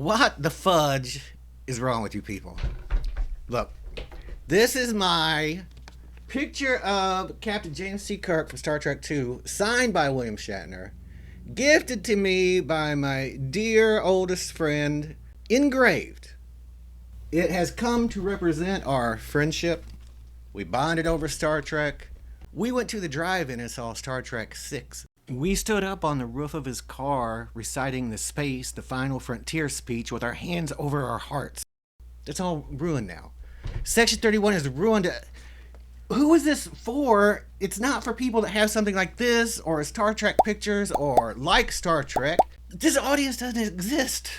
What the fudge is wrong with you people? Look, this is my picture of Captain James C. Kirk from Star Trek II, signed by William Shatner, gifted to me by my dear oldest friend, engraved. It has come to represent our friendship. We bonded over Star Trek. We went to the drive-in and saw Star Trek VI. We stood up on the roof of his car, reciting the final frontier speech with our hands over our hearts. It's all ruined now. Section 31 is ruined. Who is this for? It's not for people that have something like this, or Star Trek pictures, or like Star Trek. This audience doesn't exist,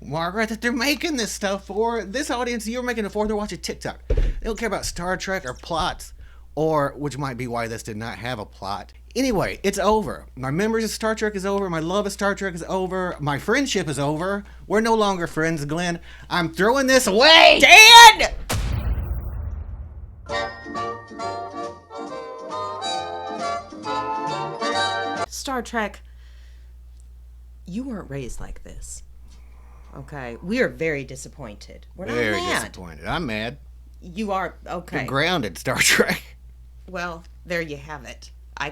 Margaret, that they're making this stuff for. This audience you're making it for, they're watching TikTok. They don't care about Star Trek or plots, or, which might be why this did not have a plot. Anyway, it's over. My memories of Star Trek is over. My love of Star Trek is over. My friendship is over. We're no longer friends, Glenn. I'm throwing this away! Dad! Star Trek, you weren't raised like this. Okay? We are very disappointed. We're not Very mad. disappointed. I'm mad. You are, okay. You're grounded, Star Trek. Well, there you have it. I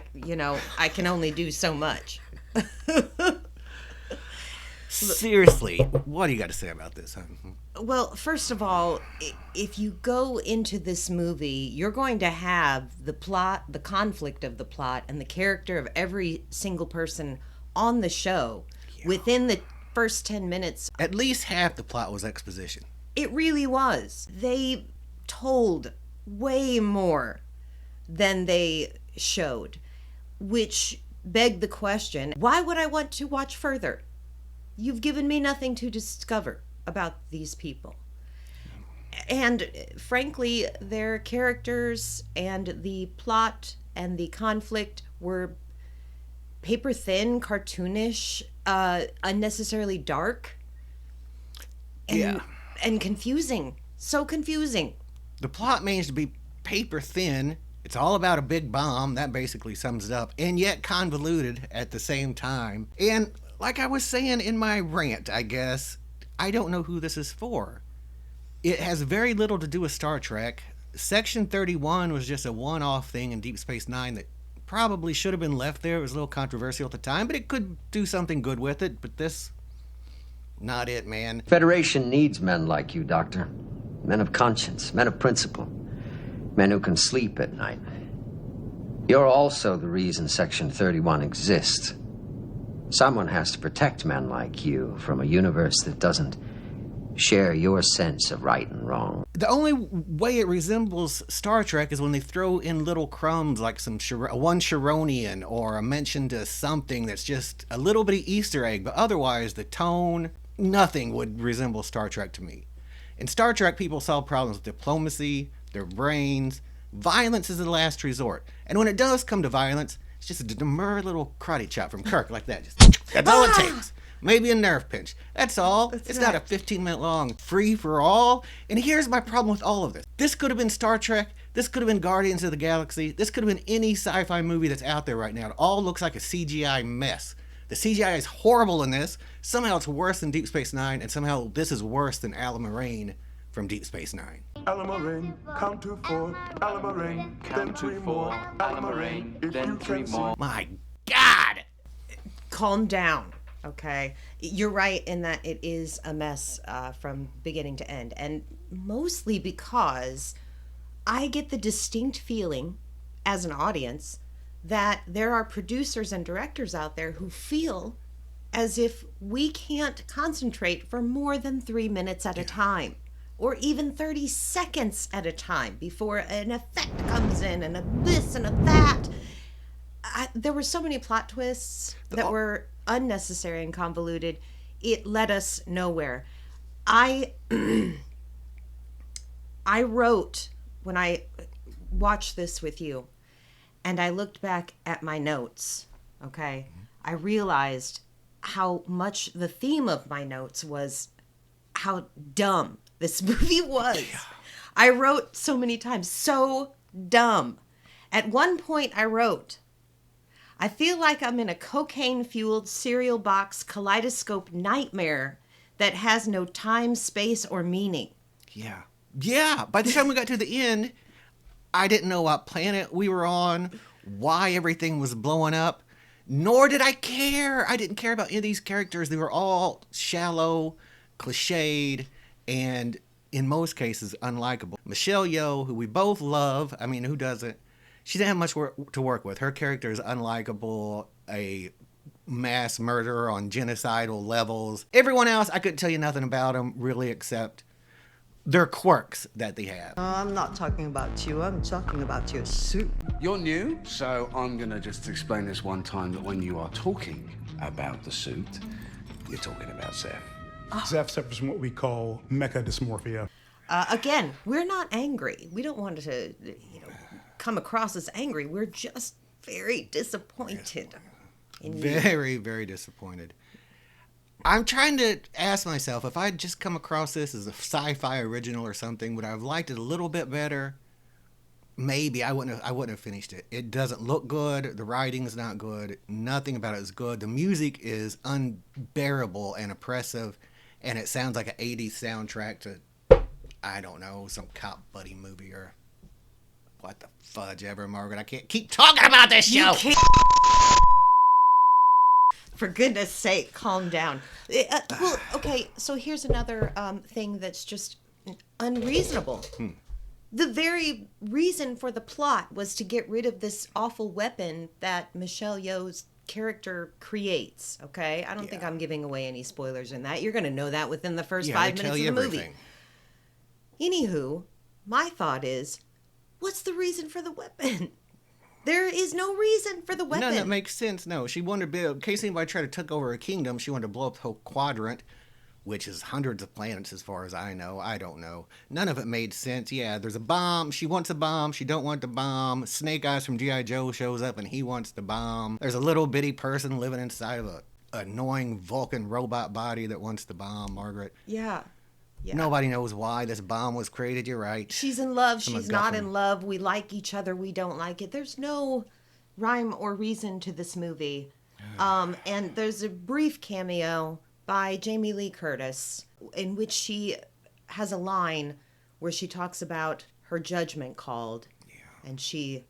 can only do so much. Seriously, what do you got to say about this? Well, first of all, if you go into this movie, you're going to have the plot, the conflict of the plot, and the character of every single person on the show within the first 10 minutes. At least half the plot was exposition. It really was. They told way more than they showed, which begged the question, why would I want to watch further? You've given me nothing to discover about these people. And frankly, their characters and the plot and the conflict were paper thin, cartoonish, unnecessarily dark, and confusing. So confusing. The plot managed to be paper thin. It's all about a big bomb. That basically sums it up. And yet convoluted at the same time. And like I was saying in my rant, I guess, I don't know who this is for. It has very little to do with Star Trek. Section 31 was just a one-off thing in Deep Space Nine that probably should have been left there. It was a little controversial at the time, but it could do something good with it. But this, not it, man. Federation needs men like you, Doctor. Men of conscience, men of principle. Men who can sleep at night. You're also the reason Section 31 exists. Someone has to protect men like you from a universe that doesn't share your sense of right and wrong. The only way it resembles Star Trek is when they throw in little crumbs like one Sharonian or a mention to something that's just a little bitty Easter egg, but otherwise the tone, nothing would resemble Star Trek to me. In Star Trek, people solve problems with diplomacy, their brains. Violence is the last resort. And when it does come to violence, it's just a demure little karate chop from Kirk like that. That's all it takes. Maybe a nerve pinch. That's all. It's not a 15-minute long free-for-all. And here's my problem with all of this. This could have been Star Trek. This could have been Guardians of the Galaxy. This could have been any sci-fi movie that's out there right now. It all looks like a CGI mess. The CGI is horrible in this. Somehow it's worse than Deep Space Nine, and somehow this is worse than Allamaraine from Deep Space Nine. Allamaraine, count to 4. Allamaraine, then 3 more. Allamaraine, then 3 more. My God! Calm down, okay? You're right in that it is a mess from beginning to end. And mostly because I get the distinct feeling as an audience that there are producers and directors out there who feel as if we can't concentrate for more than 3 minutes at a time, or even 30 seconds at a time before an effect comes in and a this and a that. There were so many plot twists that were unnecessary and convoluted. It led us nowhere. I wrote, when I watched this with you, and I looked back at my notes, okay, I realized how much the theme of my notes was how dumb this movie was. Yeah. I wrote so many times, so dumb. At one point I wrote, I feel like I'm in a cocaine-fueled cereal box kaleidoscope nightmare that has no time, space, or meaning. Yeah. Yeah. By the time we got to the end, I didn't know what planet we were on, why everything was blowing up, nor did I care. I didn't care about any of these characters. They were all shallow, cliched, and in most cases, unlikable. Michelle Yeoh, who we both love, I mean, who doesn't? She didn't have much to work with. Her character is unlikable, a mass murderer on genocidal levels. Everyone else, I couldn't tell you nothing about them, really, except their quirks that they have. I'm not talking about you, I'm talking about your suit. You're new, so I'm gonna just explain this one time that when you are talking about the suit, you're talking about Zeph. Zeph suffers from what we call mecha dysmorphia. Again, we're not angry. We don't want to, come across as angry. We're just very disappointed. Very, very disappointed. I'm trying to ask myself, if I'd just come across this as a sci-fi original or something, would I have liked it a little bit better? Maybe. I wouldn't have finished it. It doesn't look good. The writing is not good. Nothing about it is good. The music is unbearable and oppressive, and it sounds like an 80s soundtrack to, I don't know, some cop buddy movie or what the fudge ever, Margaret. I can't keep talking about this show. For goodness sake, calm down. Well, okay, so here's another thing that's just unreasonable. The very reason for the plot was to get rid of this awful weapon that Michelle Yeoh's character creates, okay? I don't think I'm giving away any spoilers in that. You're going to know that within the first 5 minutes of the movie. Anywho, my thought is, what's the reason for the weapon? There is no reason for the weapon. None that makes sense, no. She wanted to be, in case anybody tried to take over a kingdom, she wanted to blow up the whole quadrant, which is hundreds of planets as far as I know. I don't know. None of it made sense. Yeah, there's a bomb. She wants a bomb. She don't want the bomb. Snake Eyes from G.I. Joe shows up and he wants the bomb. There's a little bitty person living inside of a annoying Vulcan robot body that wants the bomb, Margaret. Yeah. Nobody knows why this bomb was created. You're right. She's in love. She's not in love. We like each other. We don't like it. There's no rhyme or reason to this movie. And there's a brief cameo by Jamie Lee Curtis in which she has a line where she talks about her judgment called. Yeah. And she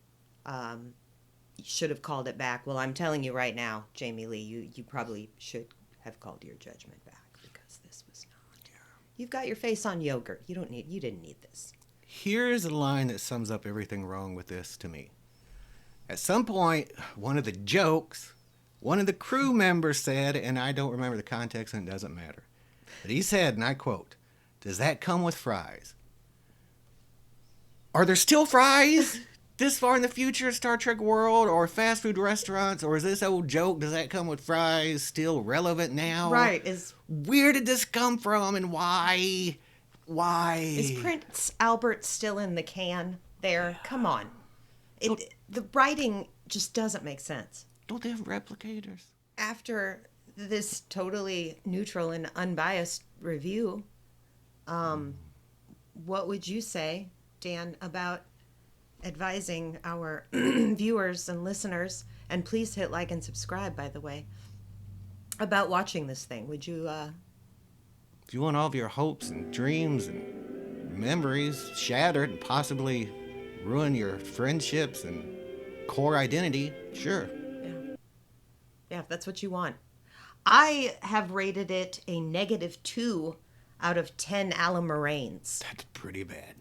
should have called it back. Well, I'm telling you right now, Jamie Lee, you probably should have called your judgment back because this was not. You've got your face on yogurt. You didn't need this. Here's a line that sums up everything wrong with this to me. At some point, one of the jokes, one of the crew members said, and I don't remember the context and it doesn't matter, but he said, and I quote, "Does that come with fries?" Are there still fries this far in the future, Star Trek world, or fast food restaurants, or is this old joke, does that come with fries, still relevant now? Right. Where did this come from and why? Is Prince Albert still in the can there? Come on. The writing just doesn't make sense. Don't they have replicators? After this totally neutral and unbiased review, what would you say, Dan, about advising our viewers and listeners, and please hit like and subscribe, by the way, about watching this thing? Would you... If you want all of your hopes and dreams and memories shattered and possibly ruin your friendships and core identity, sure. Yeah, if that's what you want. I have rated it a -2 out of 10 Allamaraines. That's pretty bad.